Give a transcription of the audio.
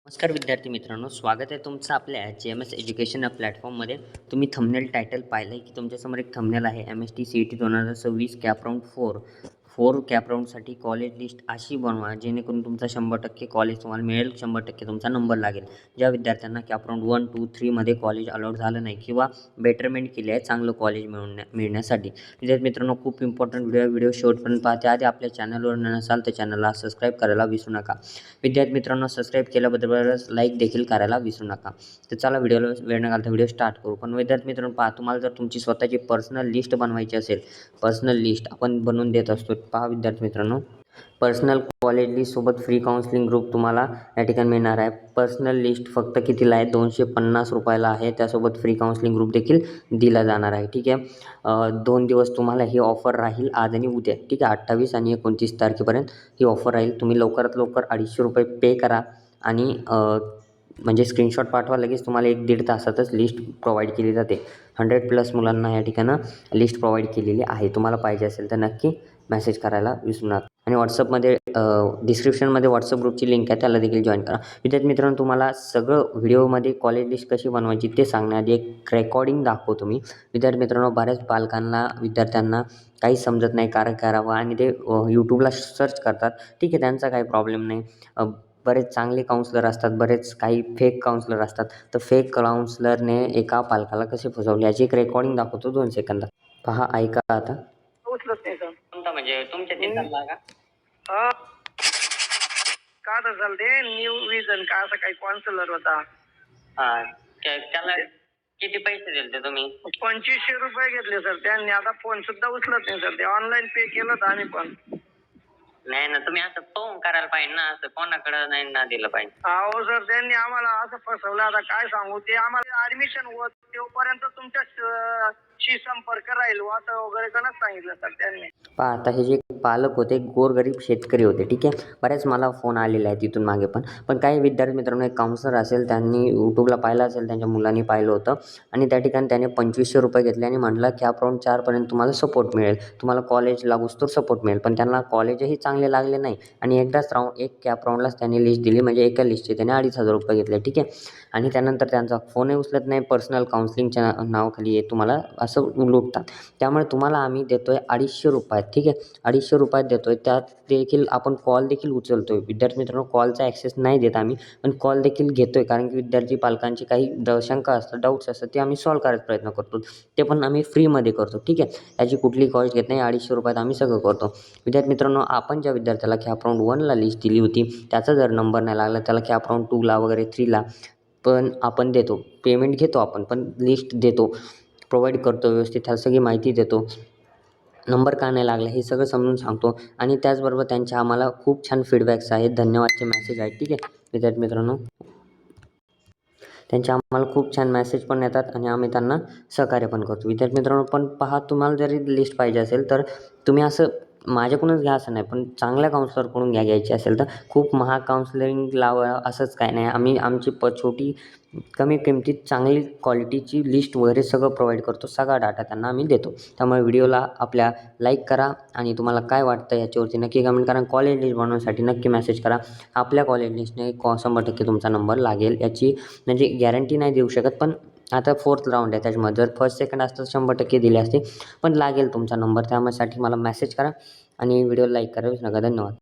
नमस्कार विद्यार्थी मित्रांनो, स्वागत आहे तुमचं आपल्या JMS एज्युकेशन या प्लॅटफॉर्ममध्ये. तुम्ही थंबनेल टायटल पाहिलं आहे की तुमच्यासमोर एक थंबनेल आहे MST CET 2026 CAP round 4 CAP राऊंडसाठी कॉलेज लिस्ट अशी बनवा जेणेकरून तुमचा 100% कॉलेज तुम्हाला मिळेल, 100% तुमचा नंबर लागेल. ज्या विद्यार्थ्यांना कॅप राऊंड 1, 2, 3 मध्ये कॉलेज अलॉट झालं नाही किंवा बेटरमेंट केली आहे चांगलं कॉलेज मिळण्यासाठी. विद्यार्थी मित्रांनो, खूप इम्पॉर्टंट व्हिडिओ शेवटपर्यंत पहा. त्याआधी आपल्या चॅनलवर नसाल तर चॅनलला सबस्क्राईब करायला विसरू नका. विद्यार्थी मित्रांनो, सबस्क्राईब केल्याबरोबरच लाईक देखील करायला विसरू नका. तर चला व्हिडिओला वेळ न घालता व्हिडिओ स्टार्ट करू. पण विद्यार्थी मित्रांनो पहा, तुम्हाला जर तुमची स्वतःची पर्सनल लिस्ट बनवायची असेल, पर्सनल लिस्ट आपण बनवून देत असतो. पहा विद्यार्थी मित्रांनो, पर्सनल कॉलेज लिस्टसोबत फ्री काउन्सिलिंग ग्रुप तुम्हाला या ठिकाणी मिळणार आहे. पर्सनल लिस्ट फक्त कितीला आहे? 250 रुपयाला आहे. त्यासोबत फ्री काउन्सिलिंग ग्रुप देखील दिला जाणार आहे. ठीक आहे. 2 दिवस तुम्हाला ही ऑफर राहील, आज आणि उद्या. ठीक आहे. 28 आणि 29 तारखेपर्यंत ही ऑफर राहील. तुम्ही लवकरात लवकर 250 रुपये पे करा आणि म्हणजे स्क्रीनशॉट पाठवा. लगेच तुम्हाला 1-1.5 तासातच लिस्ट प्रोव्हाइड केली जाते. 100+ मुलांना या ठिकाणं लिस्ट प्रोव्हाइड केलेली आहे. तुम्हाला पाहिजे असेल तर नक्की मेसेज करायला विसरू नका. आणि व्हॉट्सअपमध्ये डिस्क्रिप्शनमध्ये व्हॉट्सअप ग्रुपची लिंक आहे, त्याला देखील जॉईन करा. विद्यार्थी मित्रांनो, तुम्हाला सगळं व्हिडिओमध्ये कॉलेज लिस्ट कशी बनवायची ते सांगण्याआधी एक रेकॉर्डिंग दाखवतो मी. विद्यार्थी मित्रांनो, बऱ्याच पालकांना, विद्यार्थ्यांना काही समजत नाही काय करावं आणि ते यूट्यूबला सर्च करतात. ठीक आहे, त्यांचा काही प्रॉब्लेम नाही. बरेच चांगले काउन्सलर असतात, बरेच काही फेक काउन्सलर असतात. तर फेक काउन्सलरने एका पालकाला कसे फसवले याची एक रेकॉर्डिंग दाखवतो 2 सेकंदात. पहा, ऐका आता. उचलत नाही सर. कोणता म्हणजे तुमच्या तिथला का? हा, का तर चालते न्यू विजन का असं काही काउन्सिलर होता. हां, त्याला किती पैसे दिले तुम्ही? 2500 रुपये घेतले सर त्यांनी. आता फोन सुद्धा उचलत नाही सर. ते ऑनलाईन पे केलं तर आम्ही पण. नाही ना, तुम्ही असं फोन करायला पाहिजे ना, असं कोणाकडे नाही ना दिलं पाहिजे. अहो सर, त्यांनी आम्हाला असं फसवलं. आता काय सांगू, ते आम्हाला ऍडमिशन होत तोपर्यंत तुमच्याशी संपर्क राहील असं वगैरे करणं सांगितलं सर त्यांनी. पहा, आता हे जे पालक होते गोरगरीब शेतकरी होते. ठीक आहे. बऱ्याच मला फोन आलेले आहेत तिथून मागे पण काही विद्यार्थी मित्रांनो, एक काउन्सलर असेल, त्यांनी यूट्यूबला पाहिलं असेल, त्यांच्या मुलांनी पाहिलं होतं आणि त्या ठिकाणी त्याने 2500 रुपये घेतले आणि म्हटलं की राऊंड 4पर्यंत तुम्हाला सपोर्ट मिळेल, तुम्हाला कॉलेज लागूस्तोवर सपोर्ट मिळेल. पण त्यांना कॉलेजही चांगले लागले नाही आणि एकदाच एक कॅप राऊंडलाच त्यांनी लिस्ट दिली. म्हणजे एका लिस्टचे त्याने 2500 रुपये घेतले. ठीक आहे. आणि त्यानंतर त्यांचा फोनही उचलत नाही. पर्सनल काउन्सिलिंगच्या नावाखाली तुम्हाला असं लुटतात. त्यामुळे तुम्हाला आम्ही देतोय 250 रुपयात. ठीक आहे. 250 रुपयात देतोय. त्यात देखील आपण कॉल देखील उचलतोय. विद्यार्थी मित्रांनो, कॉलचा ॲक्सेस नाही देत आम्ही, पण कॉल देखील घेतोय. कारण की विद्यार्थी पालकांची काही शंका असतात, डाऊट्स असतात, ते आम्ही सॉल्व्ह करायचा प्रयत्न करतो. ते पण आम्ही फ्रीमध्ये करतो. ठीक आहे. याची कुठलीही कॉस्ट घेत नाही. 250 रुपयात आम्ही सगळं करतो. विद्यार्थी मित्रांनो, आपण ज्या विद्यार्थ्याला कॅप राऊंड 1ला लिस्ट दिली होती, त्याचा जर नंबर नाही लागला, त्याला कॅप राऊंड 2ला वगैरे 3ला पण आपण देतो. पेमेंट घेतो आपण, पण लिस्ट देतो, प्रोव्हाइड करतो व्यवस्थित, ह्या सगळी माहिती देतो. नंबर का नाही लागला हे सगळं समजून सांगतो आणि त्याचबरोबर त्यांचे आम्हाला खूप छान फीडबॅक्स आहेत, धन्यवादचे मेसेज आहेत. ठीक आहे विद्यार्थी मित्रांनो, त्यांचे आम्हाला खूप छान मेसेज पण येतात आणि आम्ही त्यांना सहकार्य पण करतो. विद्यार्थी मित्रांनो, पण पहा, तुम्हाला जरी लिस्ट पाहिजे असेल तर तुम्ही असं माझ्याकडूनच घ्या असं नाही, पण चांगल्या काउन्सलरकडून घ्यायची असेल तर खूप महाग काउन्सिलिंग लावा असंच काय नाही. आम्ही आमची छोटी कमी किमतीत चांगली क्वालिटीची लिस्ट वगैरे सगळं प्रोव्हाइड करतो. सगळा डाटा त्यांना आम्ही देतो. त्यामुळे व्हिडिओला आपल्या लाईक करा आणि तुम्हाला काय वाटतं याच्यावरती नक्की कमेंट करा. कॉलेज लिस्ट बनवण्यासाठी नक्की मेसेज करा. आपल्या कॉलेज लिस्टने 100% तुमचा नंबर लागेल याची म्हणजे गॅरंटी नाही देऊ शकत, पण आता 4th राऊंड आहे, त्याच्यामध्ये जर फर्स्ट सेकंड असतं 100% दिले असते, पण लागेल तुमचा नंबर. त्यासाठी मला मेसेज करा आणि व्हिडिओ लाईक करा. विसरू नका. धन्यवाद.